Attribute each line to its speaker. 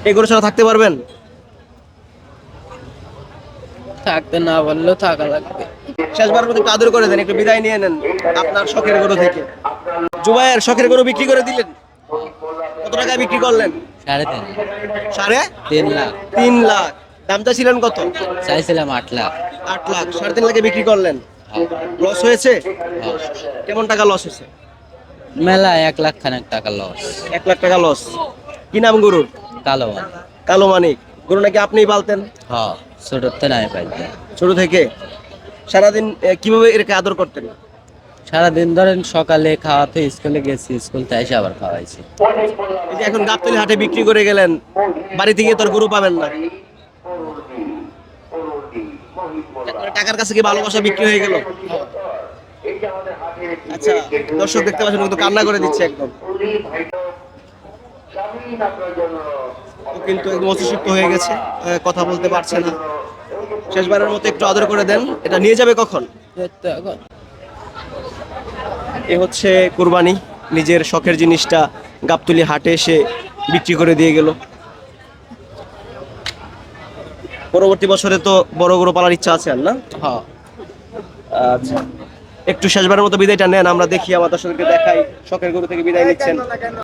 Speaker 1: এই গরু ছাড়া থাকতে পারবেন?
Speaker 2: থাকতে না বললেও থাকা লাগবে।
Speaker 1: শেষবার মতো একটু আদর করে দেন, একটু বিদায় নিয়ে নেন আপনার শখের গরু থেকে। জুবায়ের শখের গরু বিক্রি করে দিলেন, কত টাকায় বিক্রি করলেন?
Speaker 2: 3.5
Speaker 1: সাড়ে
Speaker 2: 3 লাখ
Speaker 1: 3 লাখ। দামটা ছিলেন কত?
Speaker 2: চাইছিলাম 8 লাখ।
Speaker 1: 8 লাখ। 3.5 লাখে বিক্রি করলেন। লস হয়েছে? কেমন টাকা লস হয়েছে?
Speaker 2: মেলা 1 লাখ খানেক টাকা লস।
Speaker 1: 1 লাখ টাকা লস। কি নাম গরুর?
Speaker 2: কালো মানে।
Speaker 1: কালো মানিক। গরু নাকি আপনিই পালতেন
Speaker 2: হ্যাঁ, ছোটতে নাই পাইতে।
Speaker 1: ছোট থেকে? সারাদিন কিভাবে এটাকে আদর করতেন?
Speaker 2: সারাদিন ধরেন সকালে খাওয়াতে স্কুলে গেছি, স্কুল থেকে এসে আবার খাওয়াইছি।
Speaker 1: এই যে এখন গাবতলী হাটে বিক্রি করে গেলেন, বাড়ি থেকে তো আর গরু পাবেন না, একবারে টাকার কাছে কি ভালোবাসা বিক্রি হয়ে গেল? আচ্ছা, দর্শক দেখতে পাচ্ছেন কিন্তু কান্না করে দিচ্ছে একদম। ও কিন্তু একদম অসুস্থ হয়ে গেছে, কথা বলতে পারছে না। শেষবারের মতো একটু আদর করে দেন। এটা নিয়ে যাবে কখন?
Speaker 2: তো এখন
Speaker 1: এ হচ্ছে কুরবানি, নিজের শখের জিনিসটা গাবতলী হাটে এসে বিক্রি করে দিয়ে গেল। পরবর্তী বছরে তো বড় গরু পালার ইচ্ছা আছে আর না?
Speaker 2: হ্যাঁ।
Speaker 1: আচ্ছা, একটু শেষবারের মতো বিদায়টা নেন, আমরা দেখি আমার দর্শকদেরকে দেখাই শখের গরু থেকে বিদায় নিচ্ছেন।